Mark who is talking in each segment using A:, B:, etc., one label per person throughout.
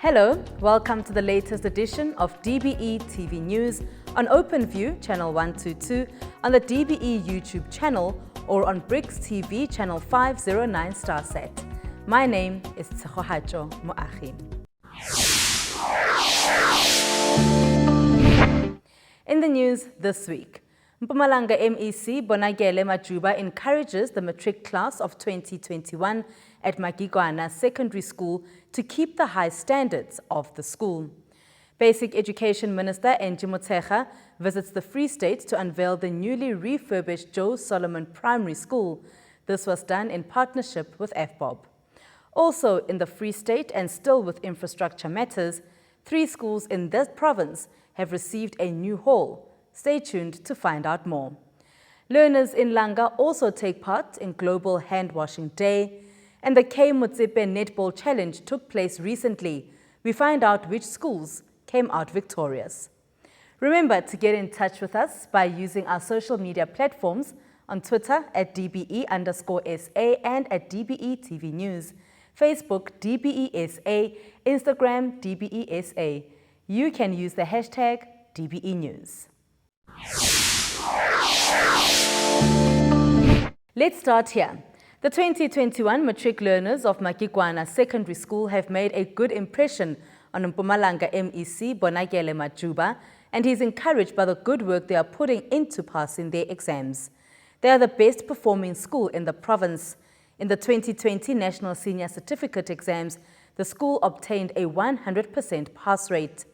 A: Hello, welcome to the latest edition of DBE TV News on OpenView Channel 122, on the DBE YouTube channel, or on BRICS TV Channel 509 Starset. My name is Tshegohatso Moagi. In the news this week, Mpumalanga MEC Bonakele Majuba encourages the Matric class of 2021 at Magigwana Secondary School to keep the high standards of the school. Basic Education Minister Angie Motshekga visits the Free State to unveil the newly refurbished Joe Solomon Primary School. This was done in partnership with FBOB. Also in the Free State, and still with infrastructure matters, 3 schools in this province have received a new hall. Stay tuned to find out more. Learners in Langa also take part in Global Hand Washing Day, and the K Motsepe Netball Challenge took place recently. We find out which schools came out victorious. Remember to get in touch with us by using our social media platforms on Twitter at DBE_SA and at DBE TV News, Facebook DBESA, Instagram DBESA. You can use the hashtag DBE News. Let's start here. The 2021 Matric learners of Magigwana Secondary School have made a good impression on Mpumalanga MEC Bonakele Majuba, and he's encouraged by the good work they are putting into passing their exams. They are the best performing school in the province. In the 2020 National Senior Certificate exams, the school obtained a 100% pass rate.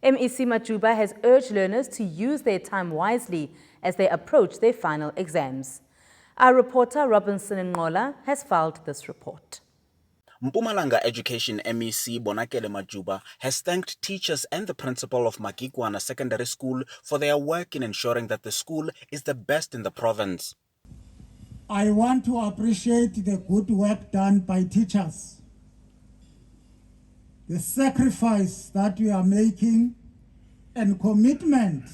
A: MEC Majuba has urged learners to use their time wisely as they approach their final exams. Our reporter Robinson Ngola has filed this report.
B: Mpumalanga Education MEC Bonakele Majuba has thanked teachers and the principal of Magigwana Secondary School for their work in ensuring that the school is the best in the province.
C: I want to appreciate the good work done by teachers. The sacrifice that you are making and commitment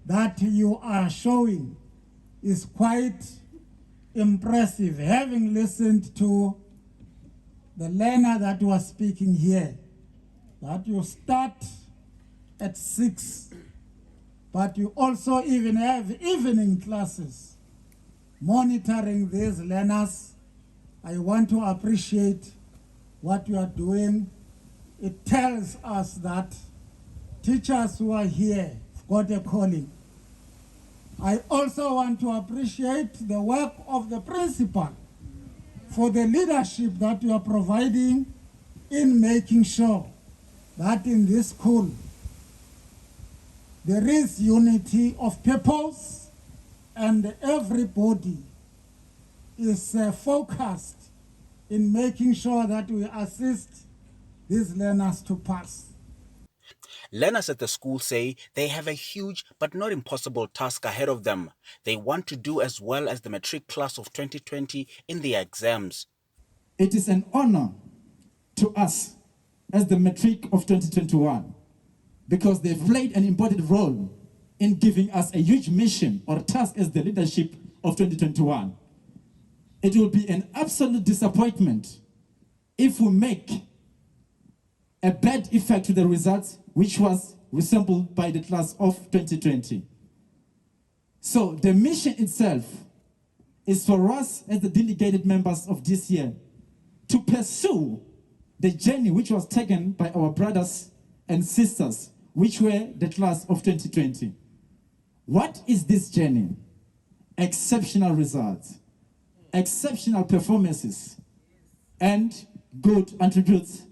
C: that you are showing is quite impressive. Having listened to the learner that was speaking here, that you start at 6, but you also even have evening classes monitoring these learners. I want to appreciate what you are doing. It tells us that teachers who are here have got a calling. I also want to appreciate the work of the principal for the leadership that you are providing in making sure that in this school there is unity of purpose and everybody is focused in making sure that we assist these learners to pass.
B: Learners at the school say they have a huge but not impossible task ahead of them. They want to do as well as the Matric class of 2020 in their exams.
D: It is an honor to us as the Matric of 2021 because they've played an important role in giving us a huge mission or task as the leadership of 2021. It will be an absolute disappointment if we make a bad effect to the results which was resembled by the class of 2020. So the mission itself is for us as the delegated members of this year to pursue the journey which was taken by our brothers and sisters, which were the class of 2020. What is this journey? Exceptional results, exceptional performances, and good attributes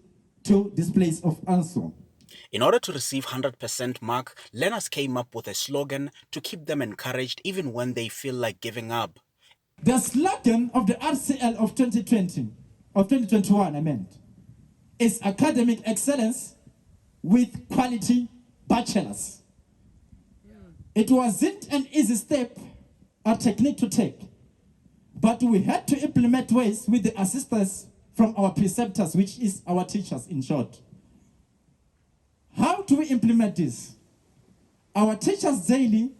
D: to displays of answer.
B: In order to receive 100% mark, learners came up with a slogan to keep them encouraged even when they feel like giving up.
D: The slogan of the RCL of 2021, is academic excellence with quality bachelors. It wasn't an easy step or technique to take, but we had to implement ways with the assistance from our preceptors, which is our teachers in short. How do we implement this? Our teachers daily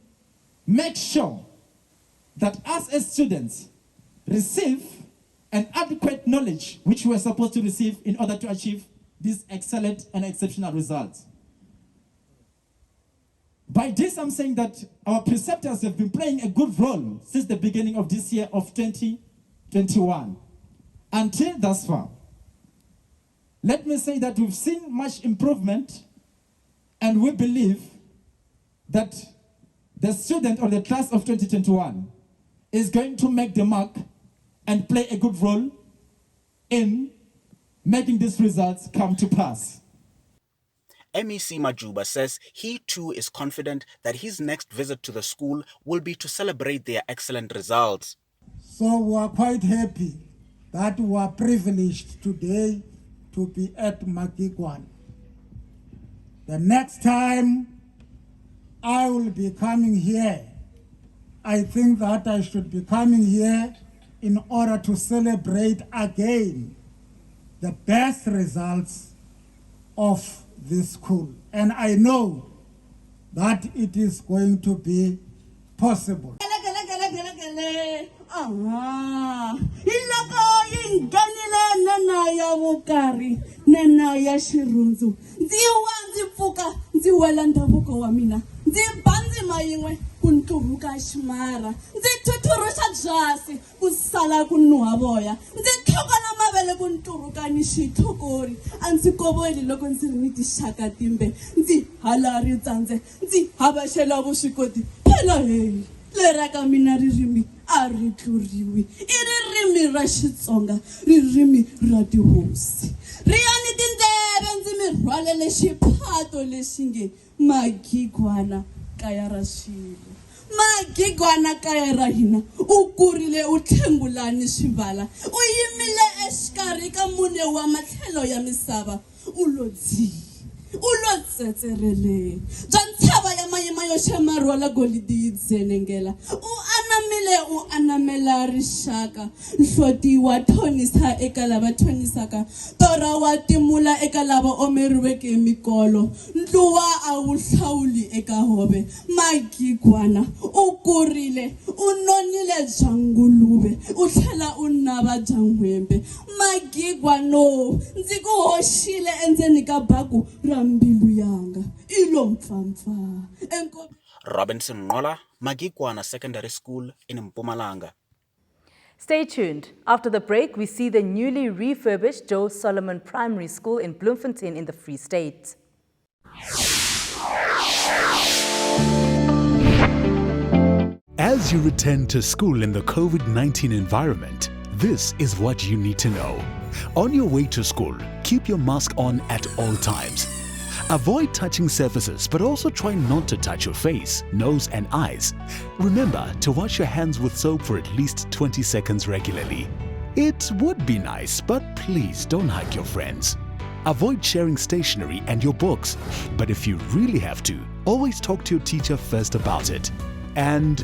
D: make sure that us as students receive an adequate knowledge which we are supposed to receive in order to achieve these excellent and exceptional results. By this, I'm saying that our preceptors have been playing a good role since the beginning of this year of 2021 until thus far. Let me say that we've seen much improvement, and we believe that the student or the class of 2021 is going to make the mark and play a good role in making these results come to pass.
B: MEC Majuba says he too is confident that his next visit to the school will be to celebrate their excellent results.
C: So we are quite happy that we are privileged today to be at Magigwana. The next time I will be coming here, I think that I should be coming here in order to celebrate again the best results of this school. And I know that it is going to be possible.
E: Kunturuka ximara ndzi thuthurusha byasi ku sala ku nuha voya ndzi thoka na mavele ku nturuka ni xithokori a ndzi kovoli loko ndzi ri ni tixaka timbe ndzi hala ritsandze ndzi havexela vuswikoti phela heyi lera ka mina ririmi a ri tluriwi i ririmi ra Xitsonga ririmi ra tihosi ri yani tindleve ndzi mi rhwalele xiphato lexi nge Magigwana kaya ra swilo Magigwana kaya ra hina u kurile u tlhengulani swivala u yimile exikarhi ka mune wa matlhelo ya misava u lo tsetserele bya ntshava ya mayima yo xemarhwala golidi yi dzenengela u anamela rixaka nhloti wa thonisa eka lava thonisaka tora wa timula eka lava omeriweke hi mikolo ntluwa a wu hlawuli eka hove Magigwana u kurile u nonile bya nguluve u tlhela u nava bya n'hwembe Magigwano ndzi ku hoxile endzeni ka baku ra mbilu yanga ilo mpfampfa
B: Robinson Ngola, Magigwana Secondary School in Mpumalanga.
A: Stay tuned. After the break, we see the newly refurbished Joe Solomon Primary School in Bloemfontein in the Free State.
F: As you return to school in the COVID-19 environment, this is what you need to know. On your way to school, keep your mask on at all times. Avoid touching surfaces, but also try not to touch your face, nose and eyes. Remember to wash your hands with soap for at least 20 seconds regularly. It would be nice, but please don't hug your friends. Avoid sharing stationery and your books, but if you really have to, always talk to your teacher first about it. And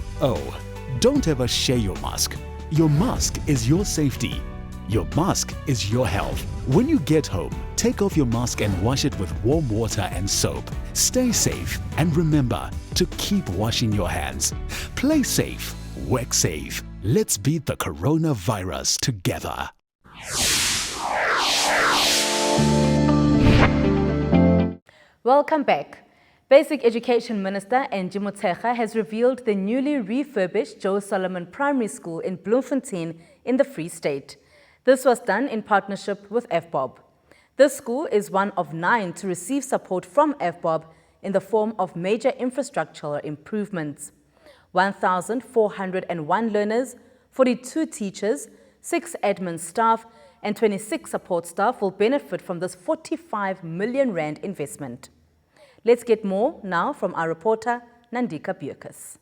F: don't ever share your mask. Your mask is your safety. Your mask is your health. When you get home, take off your mask and wash it with warm water and soap. Stay safe and remember to keep washing your hands. Play safe, work safe. Let's beat the coronavirus together.
A: Welcome back. Basic Education Minister Angie Motshekga has revealed the newly refurbished Joe Solomon Primary School in Bloemfontein in the Free State. This was done in partnership with FBOB. This school is one of 9 to receive support from FBOB in the form of major infrastructural improvements. 1,401 learners, 42 teachers, 6 admin staff, and 26 support staff will benefit from this 45 million rand investment. Let's get more now from our reporter, Nandika Bierkus.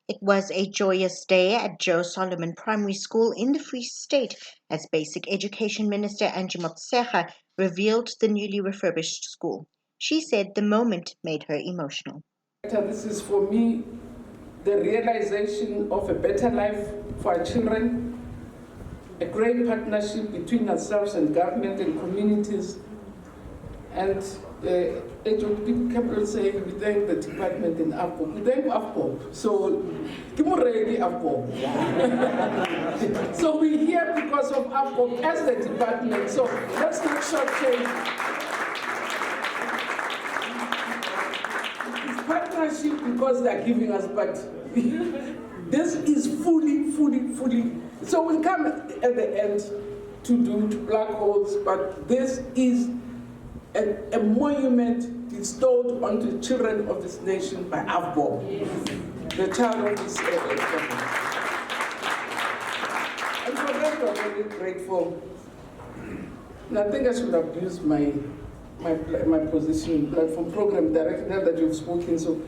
G: It was a joyous day at Joe Solomon Primary School in the Free State as Basic Education Minister Angie Motshekga revealed the newly refurbished school. She said the moment made her emotional.
H: This is for me the realization of a better life for our children, a great partnership between ourselves and government and communities, and HOD capital saying we thank the department in AFCOP. We thank AFCOP. So, Kimuregi AFCOP. So we're here because of AFCOP as the department. So let's not shortchange. It's partnership because they're giving us, but this is fully. So we'll come at the end to do black holes, but this is a monument bestowed on the children of this nation by AFBOB, the child of this government. And for that, I'm very grateful. And I think I should have used my position, platform program director, now that you've spoken. So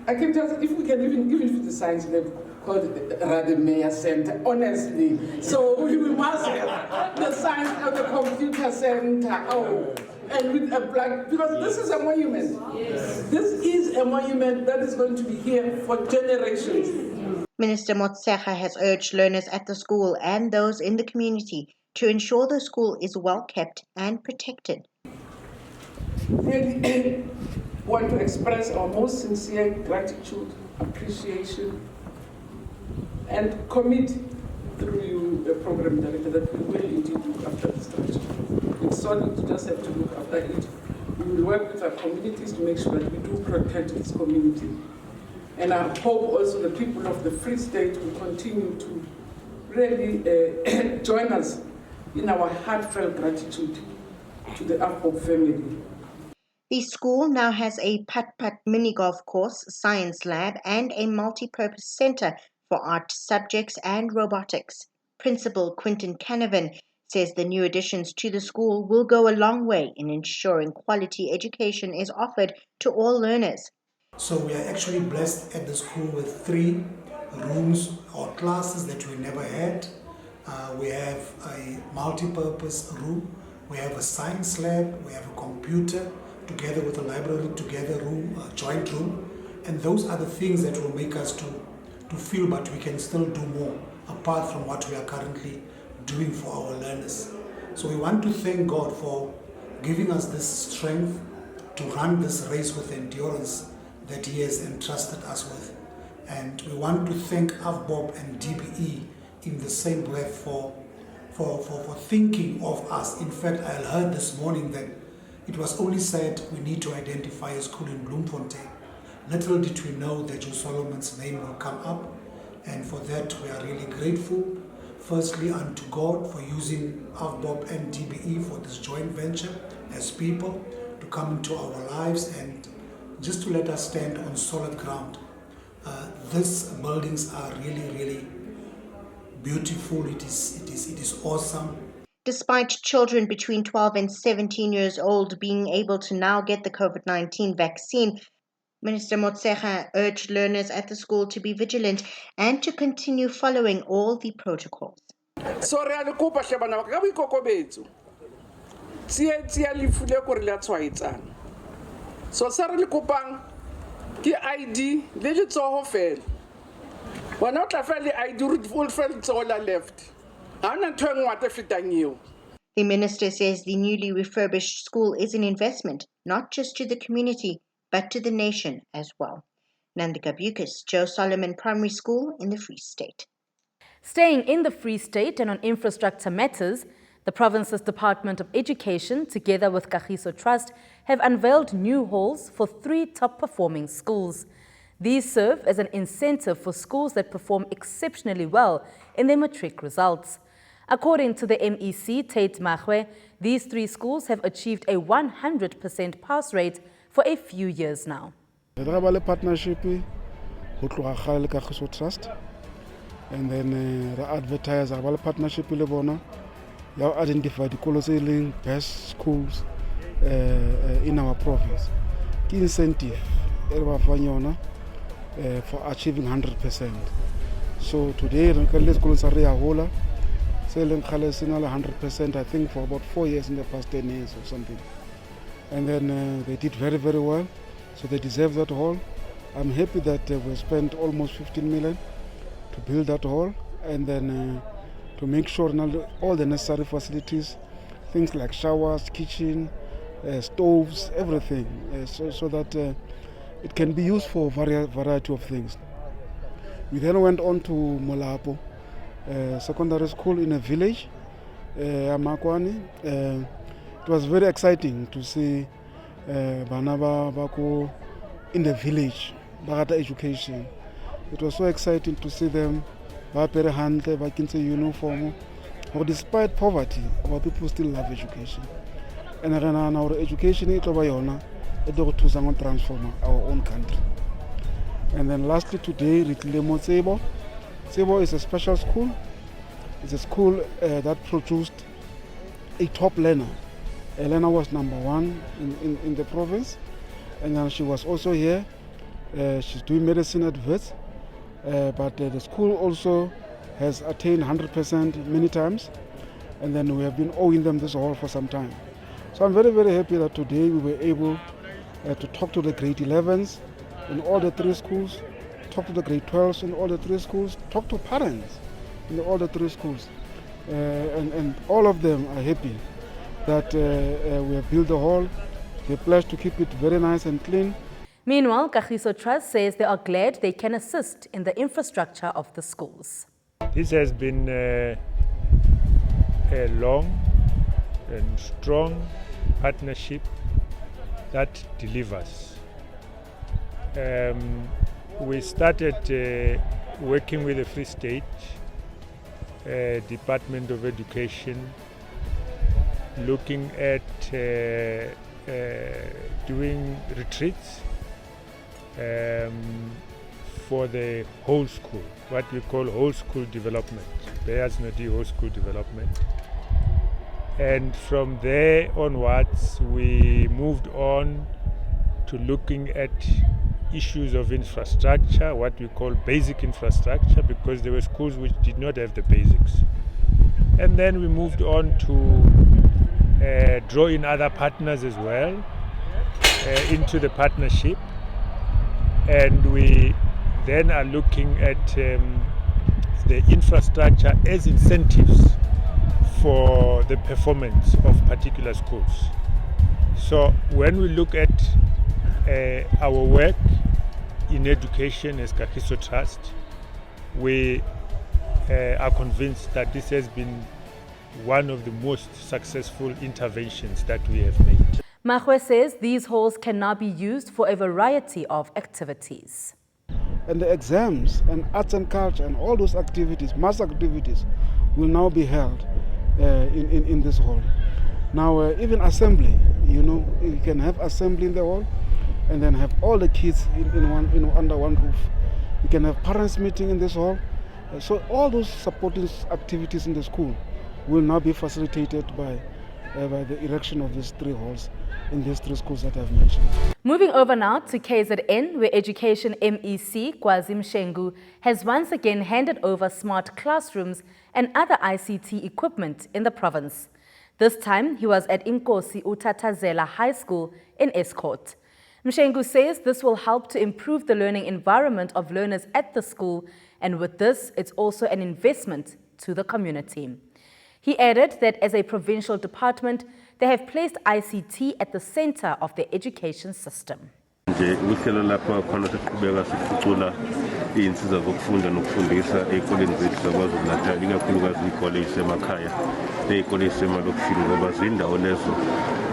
H: I can just, if we can even if the science lab, called it Rademeyer Center, honestly. So we must have the science of the computer center. Oh. And with a black, because this is a monument. Yes. This is a monument that is going to be here for generations.
G: Minister Motshekga has urged learners at the school and those in the community to ensure the school is well kept and protected.
H: Really want to express our most sincere gratitude, appreciation, and commit through you, the program director, that we will indeed look after the structure. It's solid, you just have to look after it. We will work with our communities to make sure that we do protect this community. And I hope also the people of the Free State will continue to really join us in our heartfelt gratitude to the AFBOB family.
G: The school now has a putt-putt mini golf course, science lab, and a multi-purpose center for art subjects and robotics. Principal Quinton Canavan says the new additions to the school will go a long way in ensuring quality education is offered to all learners.
I: So we are actually blessed at the school with 3 rooms or classes that we never had. We have a multi-purpose room, we have a science lab, we have a computer, together with a library, together room, a joint room. And those are the things that will make us to feel, but we can still do more apart from what we are currently doing for our learners. So we want to thank God for giving us this strength to run this race with endurance that He has entrusted us with. And we want to thank AFBOB and DBE in the same breath for thinking of us. In fact, I heard this morning that it was only said we need to identify a school in Bloemfontein. Little did we know that Joe Solomon's name will come up, and for that we are really grateful. Firstly, unto God for using AFBOB and DBE for this joint venture as people to come into our lives and just to let us stand on solid ground. These buildings are really beautiful. It is awesome.
G: Despite children between 12 and 17 years old being able to now get the COVID-19 vaccine, Minister Motshekga urged learners at the school to be vigilant and to continue following all the protocols.
H: So re a le kopa hle bana ba ka boikokobetso. Tsietsia le fule gore le a tshwaetsana. So sa re le kopang ke ID le letsogo fela. Wena o tla fa le ID o fa letsogo la left. Ha ona ntho e nngwe a fetang eo.
G: The minister says the newly refurbished school is an investment, not just to the community, but to the nation as well. Nandika Bukis, Joe Solomon Primary School in the Free State.
A: Staying in the Free State and on infrastructure matters, the province's Department of Education, together with Kagiso Trust, have unveiled new halls for 3 top-performing schools. These serve as an incentive for schools that perform exceptionally well in their matric results. According to the MEC, Tate Magwe, these 3 schools have achieved a 100% pass rate for a few years now.
J: Partnership with Kagiso Trust, and then the advertise our partnership with Lebona. You identify the best schools in our province. Key incentive for achieving 100%. So today, the schools are here, selling 100%, I think, for about 4 years in the past 10 years or something. And then they did very, very well, so they deserve that hall. I'm happy that we spent almost 15 million to build that hall, and then to make sure now all the necessary facilities, things like showers, kitchen, stoves, everything, so that it can be used for variety of things. We then went on to Molapo secondary school in a village, Amakwani. It was very exciting to see Banaba Bako in the village, Bagata education. It was so exciting to see them, Bapere Hante, Bakinse uniform. Despite poverty, our people still love education. And our education is to transform our own country. And then lastly today, Ritlemo Tsebo. Tsebo is a special school. It's a school that produced a top learner. Elena was #1 in the province, and then she was also here. She's doing medicine at Wits, but the school also has attained 100% many times, and then we have been owing them this hall for some time. So I'm very, very happy that today we were able to talk to the grade 11s in all the 3 schools, talk to the grade 12s in all the 3 schools, talk to parents in all the 3 schools, and all of them are happy that we have built the hall. They pledged to keep it very nice and clean.
A: Meanwhile, Kagiso Trust says they are glad they can assist in the infrastructure of the schools.
K: This has been a long and strong partnership that delivers. We started working with the Free State Department of Education, looking at doing retreats for the whole school, what we call whole school development, Bears Nadi whole school development. And from there onwards, we moved on to looking at issues of infrastructure, what we call basic infrastructure, because there were schools which did not have the basics. And then we moved on to draw in other partners as well into the partnership. And we then are looking at the infrastructure as incentives for the performance of particular schools. So when we look at our work in education as Kagiso Trust, we are convinced that this has been one of the most successful interventions that we have made.
A: Mahwe says these halls can now be used for a variety of activities.
J: And the exams and arts and culture and all those activities, mass activities, will now be held in this hall. Now, even assembly, you can have assembly in the hall and then have all the kids under one roof. You can have parents meeting in this hall. So all those supporting activities in the school will now be facilitated by the erection of these 3 halls in these 3 schools that I've mentioned.
A: Moving over now to KZN, where Education MEC Kwazim Shengu has once again handed over smart classrooms and other ICT equipment in the province. This time, he was at Inkosi Utatazela High School in Escourt. Mshengu says this will help to improve the learning environment of learners at the school, and with this, it's also an investment to the community. He added that as a provincial department, they have placed ICT at the center of their education system.
L: iy'nsiza zokufunda nokufundisa ey'koleni zethu zaKwaZulu-Natal, ikakhulukazi iy'kole ey'semakhaya ney'kole ey'semalokishini, ngoba zindawo lezo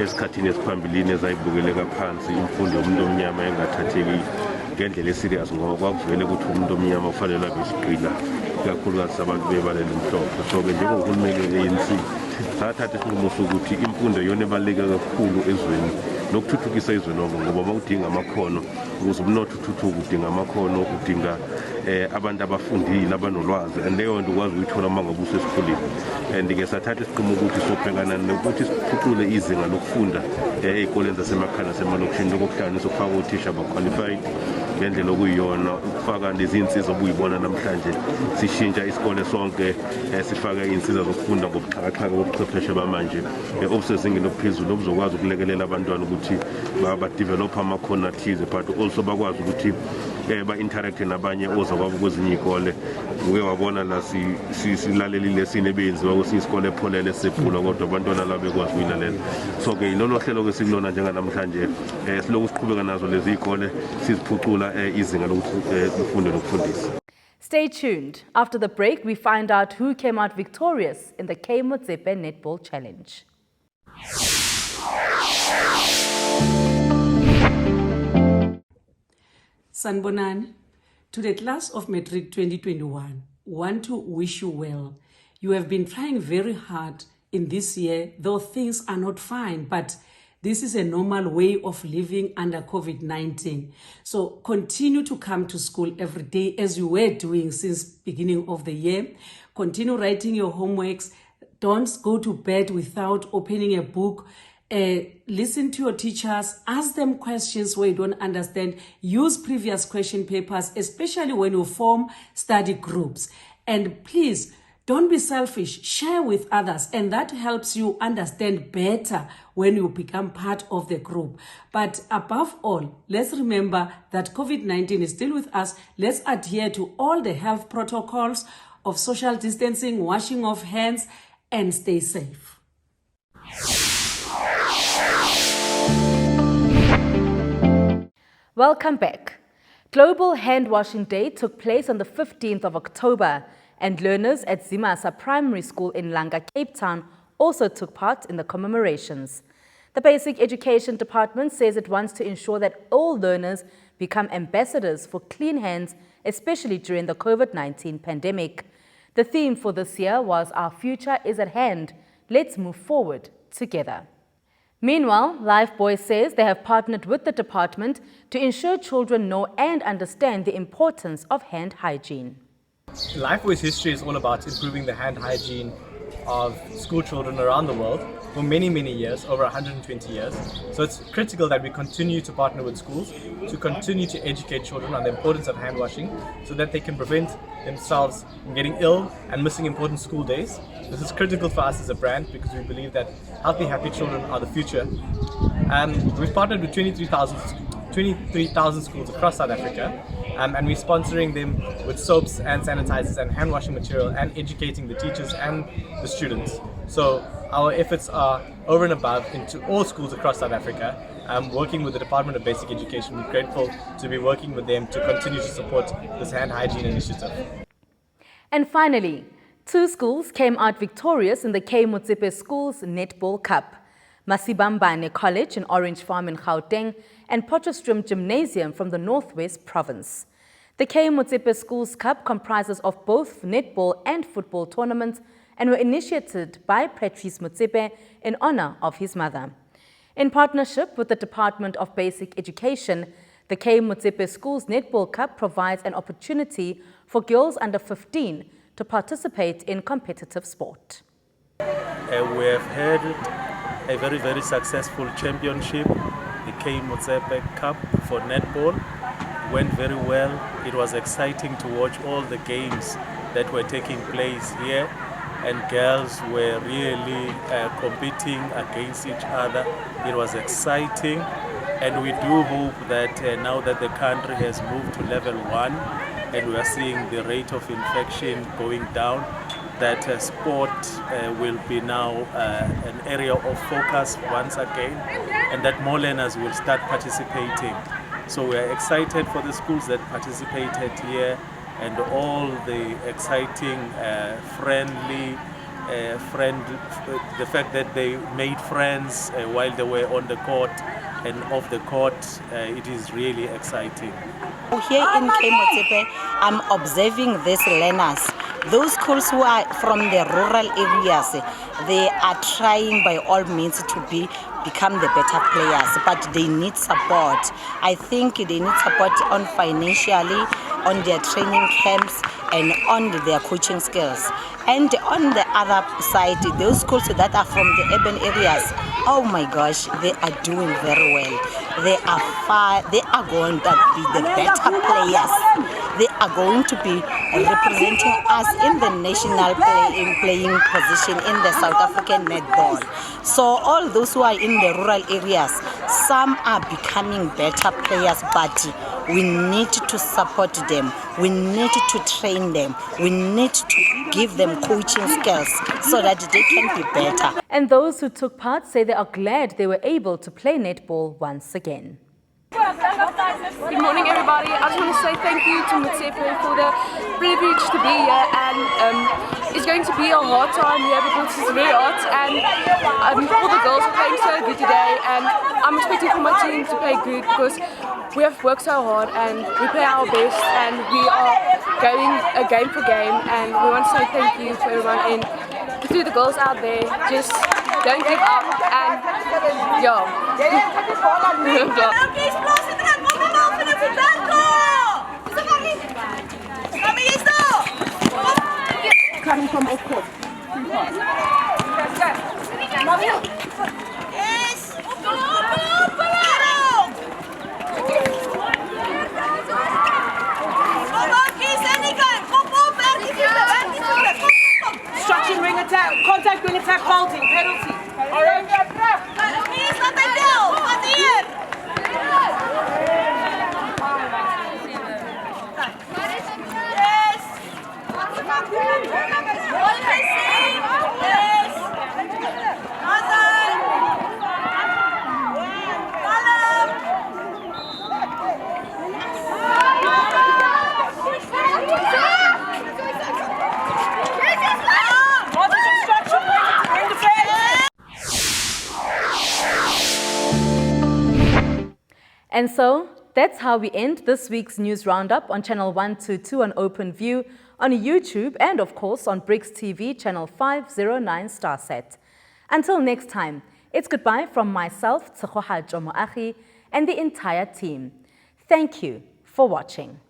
L: esikhathini esiphambilini ezayibukeleka phansi imfundo yomuntu omnyama engathatheki ngendlela eserious, ngoba kwakuvele ukuthi umuntu omnyama ufanele abe isigqila, ikakhulukazi sabantu bebala elimhlophe. So-ke njengohulumeni we-ANC sathatha isinqumo sokuthi imfundo iyona ebaluleke kakhulu ezweni nokuthuthukisa izwe lonke, ngoba uma udinga amakhono ukuze umnotho uthuthuke udinga amakhono, udinga abantu abafundile abanolwazi, and leyo nto ukwazi ukuyithola uma ngabe usesikoleni. And-ke sathatha isinqumo ukuthi sobhekana nokuthi siphucule izinga lokufunda ey'koleni zasemakhaya nasemalokishini, lokuhlanganisa ukufaka othisha aba-qualified ngendlela okuyiyona, ukufaka lezi iy'nsiza obuyibona namhlanje sishintsha isikole sonke, sifake iy'nsiza zokufunda ngobuxhakaxhaka bobuchwepheshe bamanje obusezingeni obuphezulu obuzokwazi ukulekelela abantwana ukuthi badevelophe amakhono athize, but also bakwazi ukuthi ba-interact nabanye ozakwabo kwezinye iy'kole. Uke wabona la silalelile sinebenziwa kwesinye isikole epholele sephula kodwa abantwana la bekwazi ukuyilalela. So-ke yilolo hlelo-ke sikulona njenganamhlanje siloku siqhubeka nazo lezi iy'kole siziphucula izinga lokufunde nokufundisa.
A: Stay tuned. After the break, we find out who came out victorious in the K Motsepe Netball Challenge.
M: Sanbonani, to the class of Matric 2021, want to wish you well. You have been trying very hard in this year, though things are not fine, but this is a normal way of living under COVID-19. So continue to come to school every day as you were doing since beginning of the year. Continue writing your homeworks. Don't go to bed without opening a book. Listen to your teachers, ask them questions where you don't understand. Use previous question papers, especially when you form study groups. And please, don't be selfish, share with others, and that helps you understand better when you become part of the group. But above all, let's remember that COVID-19 is still with us. Let's adhere to all the health protocols of social distancing, washing of hands, and stay safe.
A: Welcome back. Global Hand Washing Day took place on the 15th of October, and learners at Zimasa Primary School in Langa, Cape Town also took part in the commemorations. The Basic Education Department says it wants to ensure that all learners become ambassadors for clean hands, especially during the COVID-19 pandemic. The theme for this year was Our Future is at Hand. Let's move forward together. Meanwhile, Lifebuoy says they have partnered with the department to ensure children know and understand the importance of hand hygiene.
N: Lifebuoy's history is all about improving the hand hygiene of school children around the world for many, many years, over 120 years. So it's critical that we continue to partner with schools to continue to educate children on the importance of hand washing so that they can prevent themselves from getting ill and missing important school days. This is critical for us as a brand because we believe that healthy, happy children are the future. We've partnered with 23,000 schools across South Africa, and we're sponsoring them with soaps and sanitizers and hand washing material and educating the teachers and the students. So our efforts are over and above into all schools across South Africa. Working with the Department of Basic Education, we're grateful to be working with them to continue to support this hand hygiene initiative.
A: And finally, 2 schools came out victorious in the K Motsepe Schools Netball Cup. Masibambane College in Orange Farm in Gauteng and Potchefstroom Gymnasium from the Northwest Province. The K Motsepe Schools Cup comprises of both netball and football tournaments and were initiated by Patrice Motsepe in honor of his mother. In partnership with the Department of Basic Education, the K Motsepe Schools Netball Cup provides an opportunity for girls under 15 to participate in competitive sport.
O: We have had a very, very successful championship, the K Motsepe Cup for netball. Went very well. It was exciting to watch all the games that were taking place here, and girls were really competing against each other. It was exciting, and we do hope that now that the country has moved to level 1 and we are seeing the rate of infection going down, that sport will be now an area of focus once again, and that more learners will start participating. So we are excited for the schools that participated here and all the exciting, the fact that they made friends while they were on the court and off the court. It is really exciting.
P: Here in K Motsepe, I'm observing these learners. Those schools who are from the rural areas, they are trying by all means to become the better players, but they need support. I think they need support on financially, on their training camps, and on their coaching skills. And on the other side, those schools that are from the urban areas, oh my gosh, they are doing very well. They are going to be the better players. They are going to be representing us in the national playing position in the South African netball. So all those who are in the rural areas, some are becoming better players, but We need to support them. We need to train them. We need to give them coaching skills so that they can be better.
A: And those who took part say they are glad they were able to play netball once again.
Q: Good morning, everybody. I just want to say thank you to Motsepe for the privilege to be here, and it's going to be a hard time here because it's very hot, and all the girls are playing so good today, and I'm expecting for my team to play good because we have worked so hard and we play our best, and we are going game for game, and we want to say thank you to everyone, and to the girls out there, just don't give up, and
R: coming from off court.
S: Structured ring attack, contact ring attack, holding, penalty. Orange.
A: And so, that's how we end this week's news roundup on Channel 122 on OpenView, on YouTube, and of course on Bricks TV, Channel 509 Starset. Until next time, it's goodbye from myself, Tsegoha Jomoagi, and the entire team. Thank you for watching.